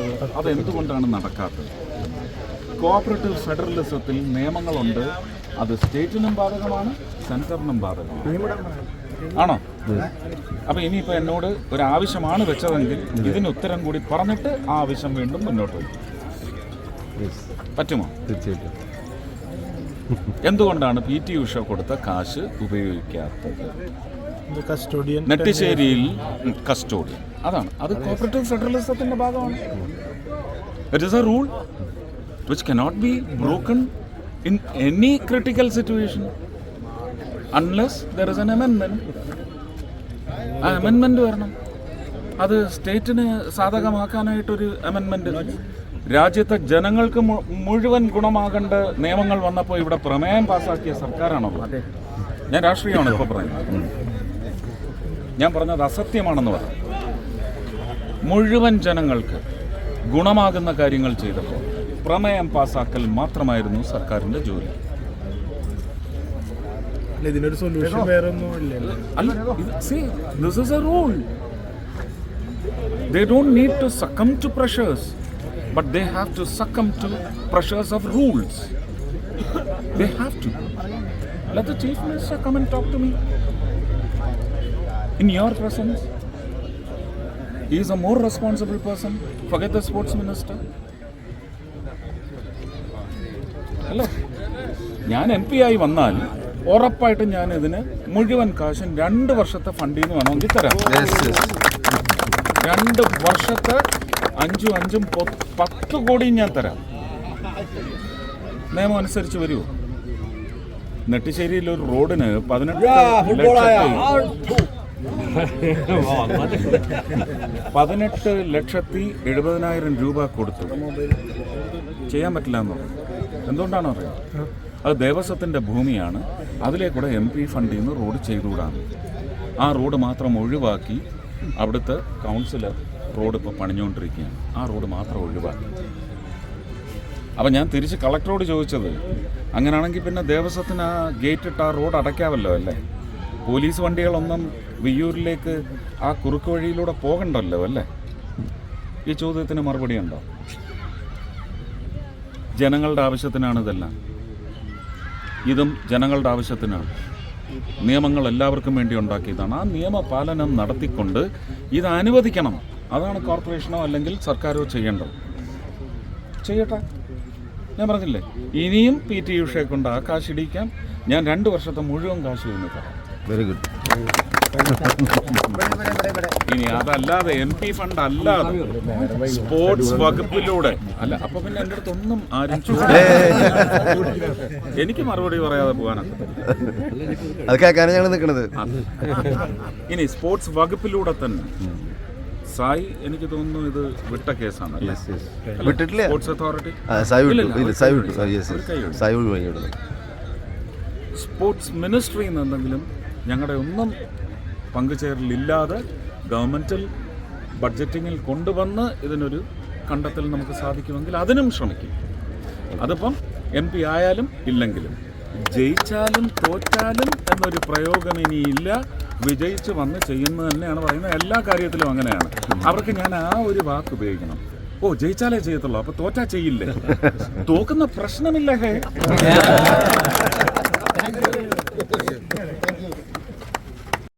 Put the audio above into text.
പറയുന്നത് അതെന്തുകൊണ്ടാണ് നടക്കാത്തത്? കോഓപ്പറേറ്റീവ് ഫെഡറലിസത്തിൽ നിയമങ്ങളുണ്ട്, അത് സ്റ്റേറ്റിനും ബാധകമാണ്, സെൻറ്ററിനും ബാധകമാണ്. ആണോ? അപ്പോൾ ഇനിയിപ്പോൾ എന്നോട് ഒരു ആവശ്യമാണ് വെച്ചതെങ്കിൽ ഇതിന് ഉത്തരം കൂടി പറഞ്ഞിട്ട് ആ ആവശ്യം വീണ്ടും മുന്നോട്ട് വയ്ക്കും. പറ്റുമോ? തീർച്ചയായിട്ടും. എന്തുകൊണ്ടാണ് PT ഉഷ കൊടുത്ത കാശ് ഉപയോഗിക്കാത്തത്? കസ്റ്റോഡിയൻ നെട്ടിശ്ശേരിയിൽ കസ്റ്റോഡിയൻ, അതാണ് അത് കോഓപ്പറേറ്റീവ് ഫെഡറലിസത്തിന്റെ ഭാഗമാണ്. It is A rule which cannot be broken in any critical situation unless there is an amendment. ആ അമെൻമെന്റ് വരണം. അത് സ്റ്റേറ്റിന് സാധകമാക്കാനായിട്ടൊരു അമെൻമെന്റ്. രാജ്യത്തെ ജനങ്ങൾക്ക് മുഴുവൻ ഗുണമാകേണ്ട നിയമങ്ങൾ വന്നപ്പോൾ ഇവിടെ പ്രമേയം പാസ്സാക്കിയ സർക്കാരാണുള്ളത്. ഞാൻ രാഷ്ട്രീയമാണ് ഇപ്പോൾ പറയുന്നത്. ഞാൻ പറഞ്ഞത് അസത്യമാണെന്ന് പറഞ്ഞു. മുഴുവൻ ജനങ്ങൾക്ക് ഗുണമാകുന്ന കാര്യങ്ങൾ ചെയ്തപ്പോൾ പ്രമേയം പാസ്സാക്കൽ മാത്രമായിരുന്നു സർക്കാരിന്റെ ജോലി. ഇതിനൊരു സൊല്യൂഷൻ വേറെ ഒന്നും ഇല്ലല്ലോ. See, this is a rule. They don't need to succumb to pressures, but they have to succumb to pressures of rules. They have to. Let the chief minister come and talk to me in your presence. He is a more responsible person. Forget the sports minister. അല്ല, ഞാൻ MP ആയി വന്നാൽ ഉറപ്പായിട്ടും ഞാൻ ഇതിന് മുഴുവൻ കാശും 2 വർഷത്തെ ഫണ്ടിൽ നിന്ന് വേണമെങ്കിൽ തരാം. 2 വർഷത്തെ 5 10 കോടിയും ഞാൻ തരാം. നിയമം അനുസരിച്ച് വരുമോ? നെട്ടിശ്ശേരിയിൽ ഒരു റോഡിന് 18,70,000 രൂപ കൊടുത്തു. ചെയ്യാൻ പറ്റില്ല എന്ന് പറഞ്ഞു. എന്തുകൊണ്ടാണോ അറിയാം? അത് ദേവസ്വത്തിൻ്റെ ഭൂമിയാണ്. അതിലേക്കൂടെ MP ഫണ്ടിൽ നിന്ന് റോഡ് ചെയ്തുകൂടാണ്. ആ റോഡ് മാത്രം ഒഴിവാക്കി അവിടുത്തെ കൗൺസിലർ റോഡ് ഇപ്പോൾ പണിഞ്ഞുകൊണ്ടിരിക്കുകയാണ്. ആ റോഡ് മാത്രം ഒഴിവാക്കി. അപ്പം ഞാൻ തിരിച്ച് കളക്ടറോട് ചോദിച്ചത്, അങ്ങനെയാണെങ്കിൽ പിന്നെ ദേവസ്വത്തിന് ആ ഗേറ്റ് ഇട്ട് ആ റോഡ് അടയ്ക്കാമല്ലോ അല്ലേ? പോലീസ് വണ്ടികളൊന്നും വിയ്യൂരിലേക്ക് ആ കുറുക്ക് വഴിയിലൂടെ പോകണ്ടല്ലോ അല്ലേ? ഈ ചോദ്യത്തിന് മറുപടി ഉണ്ടോ? ജനങ്ങളുടെ ആവശ്യത്തിനാണ് ഇതെല്ലാം. ഇതും ജനങ്ങളുടെ ആവശ്യത്തിനാണ്. നിയമങ്ങൾ എല്ലാവർക്കും വേണ്ടി ഉണ്ടാക്കിയതാണ്. ആ നിയമപാലനം നടത്തിക്കൊണ്ട് ഇത് അനുവദിക്കണം. അതാണ് കോർപ്പറേഷനോ അല്ലെങ്കിൽ സർക്കാരോ ചെയ്യേണ്ടത്. ചെയ്യട്ടെ. ഞാൻ പറഞ്ഞില്ലേ, ഇനിയും PT ഉഷയെ കൊണ്ട് ആ കാശ് ഇടിക്കാം. ഞാൻ 2 വർഷത്തെ മുഴുവൻ കാശ് നിന്ന് തരാം. Very good. ഇനി അതല്ലാതെ MP ഫണ്ട് അല്ലാതെ സ്പോർട്സ് വകുപ്പിലൂടെ അല്ല, അപ്പൊ പിന്നെ എൻ്റെ അടുത്തൊന്നും ആരും എനിക്ക് മറുപടി പറയാതെ പോകാനൊക്കെ. ഇനി സ്പോർട്സ് വകുപ്പിലൂടെ തന്നെ സായി, എനിക്ക് തോന്നുന്നു ഇത് വിട്ട കേസാണ്. സ്പോർട്സ് അതോറിറ്റി സ്പോർട്സ് മിനിസ്ട്രിയിൽ നിന്ന് എന്തെങ്കിലും ഞങ്ങളുടെ ഒന്നും പങ്കുചേരലില്ലാതെ ഗവൺമെൻറ്റൽ ബഡ്ജറ്റിങ്ങിൽ കൊണ്ടുവന്ന് ഇതിനൊരു കണ്ടെത്തൽ നമുക്ക് സാധിക്കുമെങ്കിൽ അതിനും ശ്രമിക്കും. അതിപ്പം MP ആയാലും ഇല്ലെങ്കിലും, ജയിച്ചാലും തോറ്റാലും എന്നൊരു പ്രയോഗം ഇനിയില്ല. വിജയിച്ച് വന്ന് ചെയ്യുന്നത് തന്നെയാണ് പറയുന്നത്. എല്ലാ കാര്യത്തിലും അങ്ങനെയാണ്. അവർക്ക് ഞാൻ ആ ഒരു വാക്ക് ഉപയോഗിക്കണം. ഓ, ജയിച്ചാലേ ചെയ്യത്തുള്ളൂ, അപ്പോൾ തോറ്റാ ചെയ്യില്ലേ? തോക്കുന്ന പ്രശ്നമില്ല. ഹേ